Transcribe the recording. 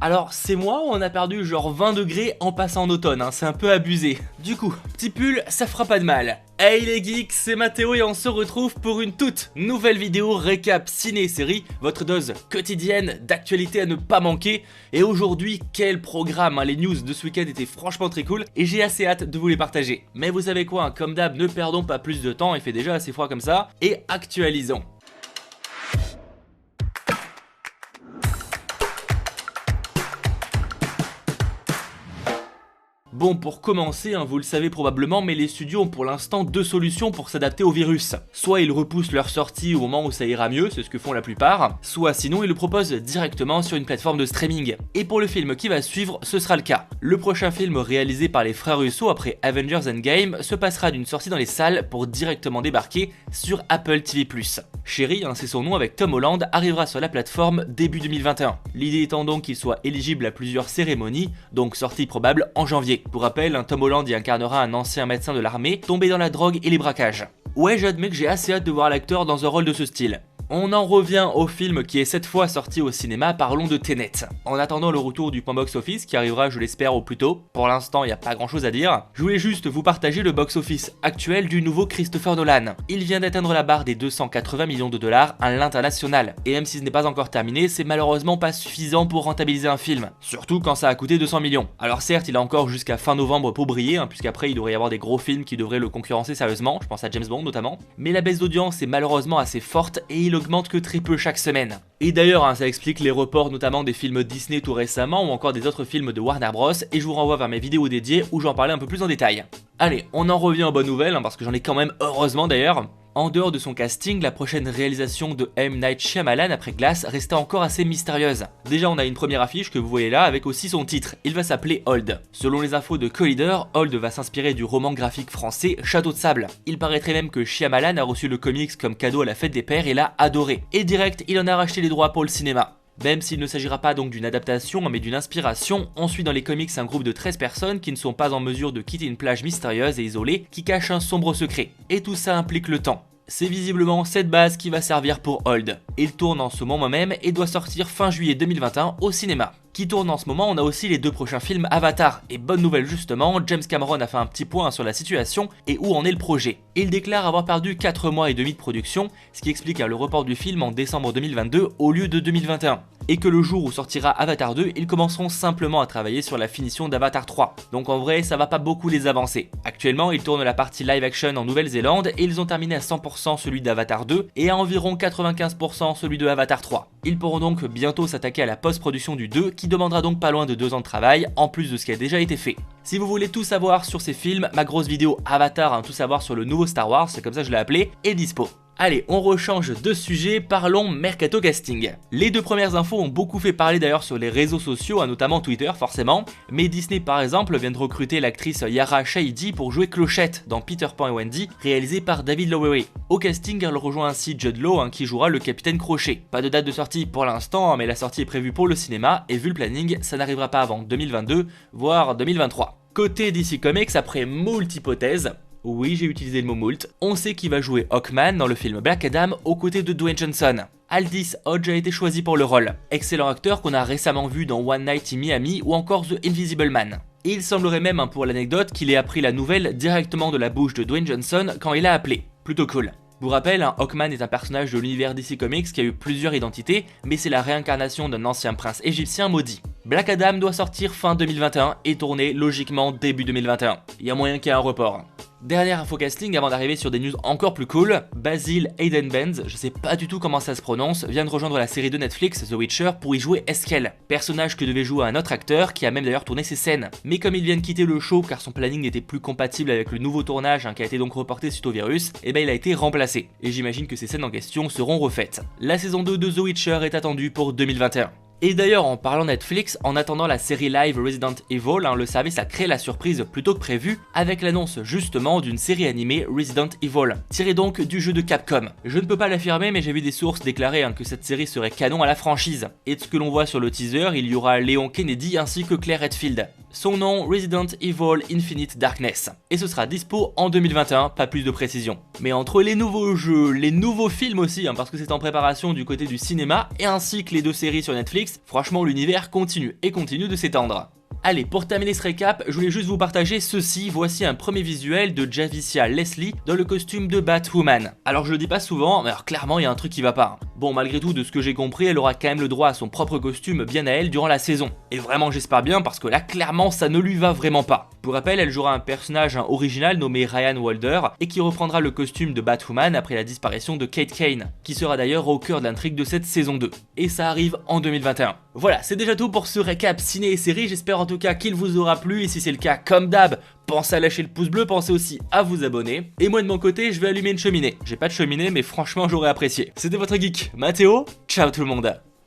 Alors c'est moi ou on a perdu genre 20 degrés en passant en automne, hein, c'est un peu abusé. Du coup, petit pull, ça fera pas de mal. Hey les geeks, c'est Mathéo et on se retrouve pour une toute nouvelle vidéo récap ciné-série, votre dose quotidienne d'actualité à ne pas manquer. Et aujourd'hui, quel programme, hein, les news de ce week-end étaient franchement très cool et j'ai assez hâte de vous les partager. Mais vous savez quoi, hein, comme d'hab, ne perdons pas plus de temps, il fait déjà assez froid comme ça, et actualisons. Bon, pour commencer, hein, vous le savez probablement, mais les studios ont pour l'instant deux solutions pour s'adapter au virus. Soit ils repoussent leur sortie au moment où ça ira mieux, c'est ce que font la plupart, soit sinon ils le proposent directement sur une plateforme de streaming. Et pour le film qui va suivre, ce sera le cas. Le prochain film réalisé par les frères Russo après Avengers Endgame se passera d'une sortie dans les salles pour directement débarquer sur Apple TV+. Chéri, hein, c'est son nom, avec Tom Holland, arrivera sur la plateforme début 2021. L'idée étant donc qu'il soit éligible à plusieurs cérémonies, donc sortie probable en janvier. Pour rappel, Tom Holland y incarnera un ancien médecin de l'armée tombé dans la drogue et les braquages. Ouais, j'admets que j'ai assez hâte de voir l'acteur dans un rôle de ce style. On en revient au film qui est cette fois sorti au cinéma, parlons de Tenet. En attendant le retour du point box-office qui arrivera, je l'espère, au plus tôt, pour l'instant il n'y a pas grand chose à dire, je voulais juste vous partager le box-office actuel du nouveau Christopher Nolan. Il vient d'atteindre la barre des 280 millions de dollars à l'international, et même si ce n'est pas encore terminé, c'est malheureusement pas suffisant pour rentabiliser un film, surtout quand ça a coûté 200 millions. Alors certes, il a encore jusqu'à fin novembre pour briller, hein, puisqu'après il devrait y avoir des gros films qui devraient le concurrencer sérieusement, je pense à James Bond notamment, mais la baisse d'audience est malheureusement assez forte et il augmente que très peu chaque semaine. Et d'ailleurs, hein, ça explique les reports notamment des films Disney tout récemment ou encore des autres films de Warner Bros, et je vous renvoie vers mes vidéos dédiées où j'en parlais un peu plus en détail. Allez, on en revient aux bonnes nouvelles, hein, parce que j'en ai quand même, heureusement d'ailleurs. En dehors de son casting, la prochaine réalisation de M. Night Shyamalan après Glass restait encore assez mystérieuse. Déjà, on a une première affiche que vous voyez là avec aussi son titre, il va s'appeler Old. Selon les infos de Collider, Old va s'inspirer du roman graphique français Château de Sable. Il paraîtrait même que Shyamalan a reçu le comics comme cadeau à la fête des pères et l'a adoré. Et direct, il en a racheté les droits pour le cinéma. Même s'il ne s'agira pas donc d'une adaptation mais d'une inspiration, on suit dans les comics un groupe de 13 personnes qui ne sont pas en mesure de quitter une plage mystérieuse et isolée qui cache un sombre secret. Et tout ça implique le temps. C'est visiblement cette base qui va servir pour Old. Il tourne en ce moment même et doit sortir fin juillet 2021 au cinéma. Qui tourne en ce moment, on a aussi les deux prochains films Avatar. Et bonne nouvelle justement, James Cameron a fait un petit point sur la situation et où en est le projet. Il déclare avoir perdu 4 mois et demi de production, ce qui explique le report du film en décembre 2022 au lieu de 2021. Et que le jour où sortira Avatar 2, ils commenceront simplement à travailler sur la finition d'Avatar 3. Donc en vrai, ça va pas beaucoup les avancer. Actuellement, ils tournent la partie live action en Nouvelle-Zélande et ils ont terminé à 100% celui d'Avatar 2 et à environ 95% celui de Avatar 3. Ils pourront donc bientôt s'attaquer à la post-production du 2 qui demandera donc pas loin de 2 ans de travail en plus de ce qui a déjà été fait. Si vous voulez tout savoir sur ces films, ma grosse vidéo Avatar, hein, tout savoir sur le nouveau Star Wars, c'est comme ça que je l'ai appelé, est dispo. Allez, on rechange de sujet, parlons mercato casting. Les deux premières infos ont beaucoup fait parler d'ailleurs sur les réseaux sociaux, hein, notamment Twitter forcément, mais Disney par exemple vient de recruter l'actrice Yara Shahidi pour jouer Clochette dans Peter Pan et Wendy, réalisé par David Lowery. Au casting, elle rejoint ainsi Jude Law, hein, qui jouera le capitaine Crochet. Pas de date de sortie pour l'instant, mais la sortie est prévue pour le cinéma, et vu le planning, ça n'arrivera pas avant 2022, voire 2023. Côté DC Comics, après moult hypothèses, oui, j'ai utilisé le mot moult, on sait qu'il va jouer Hawkman dans le film Black Adam aux côtés de Dwayne Johnson. Aldis Hodge a été choisi pour le rôle, excellent acteur qu'on a récemment vu dans One Night in Miami ou encore The Invisible Man. Et il semblerait même, hein, pour l'anecdote, qu'il ait appris la nouvelle directement de la bouche de Dwayne Johnson quand il a appelé. Plutôt cool. Pour rappel, hein, Hawkman est un personnage de l'univers DC Comics qui a eu plusieurs identités, mais c'est la réincarnation d'un ancien prince égyptien maudit. Black Adam doit sortir fin 2021 et tourner logiquement début 2021. Il y a moyen qu'il y ait un report. Dernière info casting avant d'arriver sur des news encore plus cool, Basil Hayden Benz, je sais pas du tout comment ça se prononce, vient de rejoindre la série de Netflix The Witcher pour y jouer Eskel, personnage que devait jouer un autre acteur qui a même d'ailleurs tourné ses scènes. Mais comme il vient de quitter le show car son planning n'était plus compatible avec le nouveau tournage, hein, qui a été donc reporté suite au virus, et ben il a été remplacé. Et j'imagine que ces scènes en question seront refaites. La saison 2 de The Witcher est attendue pour 2021. Et d'ailleurs, en parlant Netflix, en attendant la série live Resident Evil, hein, le service a créé la surprise plus tôt que prévu avec l'annonce justement d'une série animée Resident Evil, tirée donc du jeu de Capcom. Je ne peux pas l'affirmer, mais j'ai vu des sources déclarer, hein, que cette série serait canon à la franchise. Et de ce que l'on voit sur le teaser, il y aura Léon Kennedy ainsi que Claire Redfield. Son nom, Resident Evil Infinite Darkness. Et ce sera dispo en 2021, pas plus de précision. Mais entre les nouveaux jeux, les nouveaux films aussi, hein, parce que c'est en préparation du côté du cinéma, et ainsi que les deux séries sur Netflix, comics, franchement l'univers continue de s'étendre. Allez, pour terminer ce récap, je voulais juste vous partager ceci, voici un premier visuel de Javicia Leslie dans le costume de Batwoman. Alors je le dis pas souvent, mais alors clairement il y a un truc qui va pas. Bon, malgré tout, de ce que j'ai compris, elle aura quand même le droit à son propre costume bien à elle durant la saison. Et vraiment j'espère bien parce que là clairement ça ne lui va vraiment pas. Pour rappel, elle jouera un personnage original nommé Ryan Walder et qui reprendra le costume de Batwoman après la disparition de Kate Kane, qui sera d'ailleurs au cœur de l'intrigue de cette saison 2. Et ça arrive en 2021. Voilà, c'est déjà tout pour ce récap ciné et série, j'espère en tout cas qu'il vous aura plu et si c'est le cas, comme d'hab, pensez à lâcher le pouce bleu, pensez aussi à vous abonner. Et moi de mon côté, je vais allumer une cheminée. J'ai pas de cheminée mais franchement j'aurais apprécié. C'était votre geek, Mathéo, ciao tout le monde.